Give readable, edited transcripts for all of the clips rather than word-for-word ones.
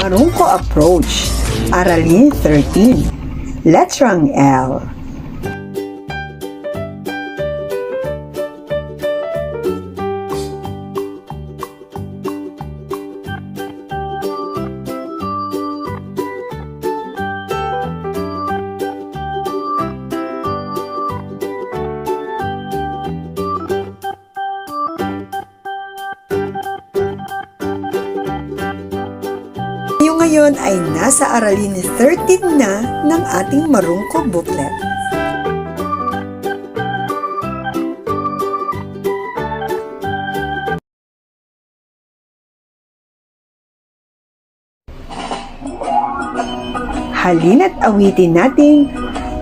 Marungko Approach, Aralin 13, Letrang L. Ngayon ay nasa Aralin 13 na ng ating Marungko booklet. Halina't awitin natin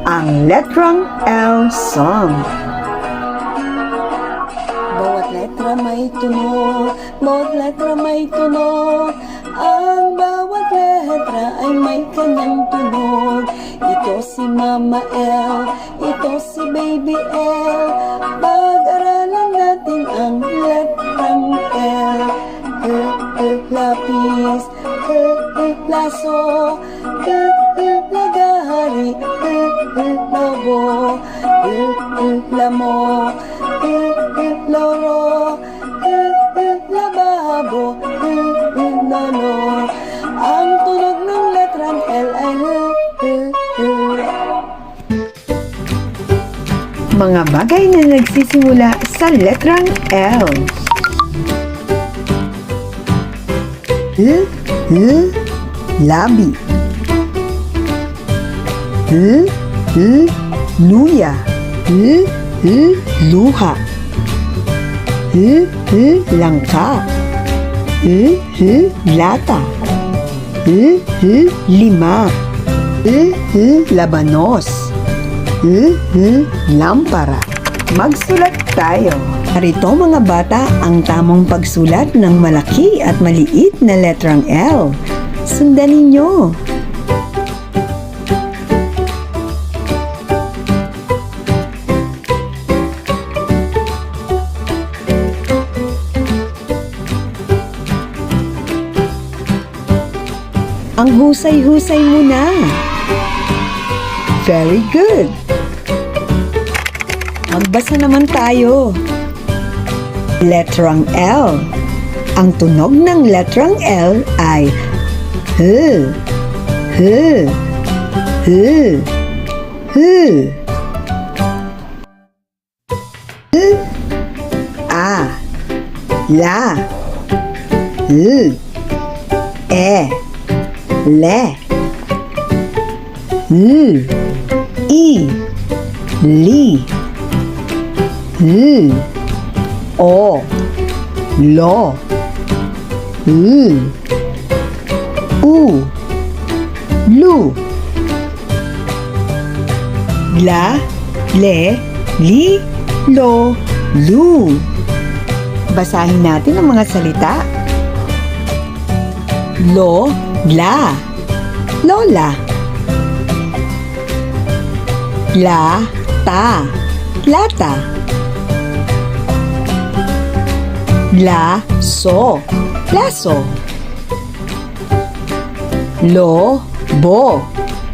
ang Letrang L song. Bawat letra may tunog, bawat letra may tunog. Ang bawat letra ay may kanyang tunog. Ito si Mama L, ito si Baby L. Pag-aralan natin ang letrang L. Lapis, laso, lagari, lobo, lamok, loro, lababo, lolo. Ang tunog ng letrang L ay Mga bagay na nagsisimula sa letrang L. Labi. Luya. Luha. Langka. Lata. Lima. Labanos. Lampara. Magsulat tayo. Narito mga bata ang tamang pagsulat ng malaki at maliit na letrang L. Sundan ninyo. Ang husay-husay mo na. Very good. Magbasa naman tayo. Letrang L. Ang tunog ng letrang L ay H, H, H, H. A, La, L, E, Le, L, I, Li, L, O, Lo, L, U, Lu. La, Le, Li, Lo, Lu. Basahin natin ang mga salita. Lo, La, Lola. La, Ta, Lata. La, So, Laso. Lo, Bo,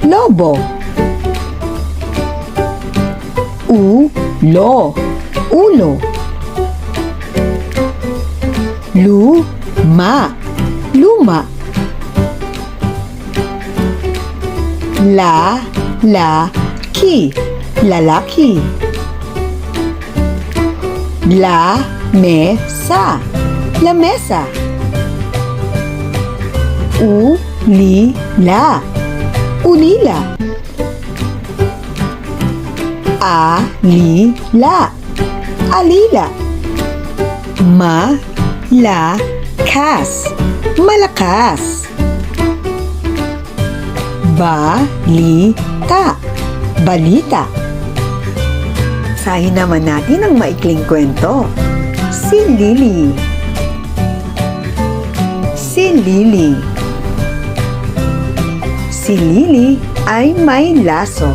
Lobo. U, Lo, Ulo. Lu, Ma, Luma. La, Ki, Lalaki. La, Mesa, Lamesa. La, Ulila. La, Alila. Kas, Malakas. Balita. Sahin naman natin ang maikling kwento. Si Lily. Si Lily ay may laso.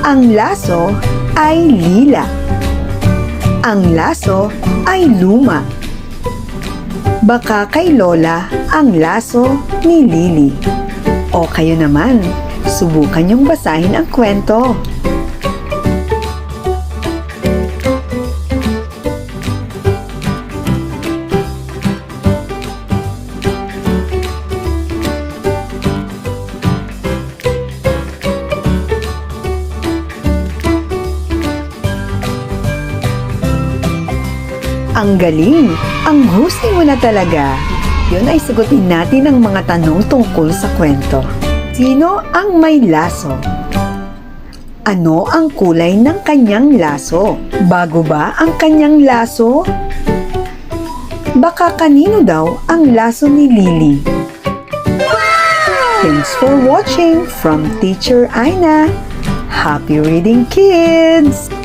Ang laso ay lila. Ang laso ay luma. Baka kay Lola ang laso ni Lily? O kayo naman, subukan niyong basahin ang kwento. Ang galing! Ang husay mo na talaga! Yun ay sagutin natin ang mga tanong tungkol sa kwento. Sino ang may laso? Ano ang kulay ng kanyang laso? Bago ba ang kanyang laso? Baka kanino daw ang laso ni Lily? Thanks for watching from Teacher Aina. Happy reading, kids!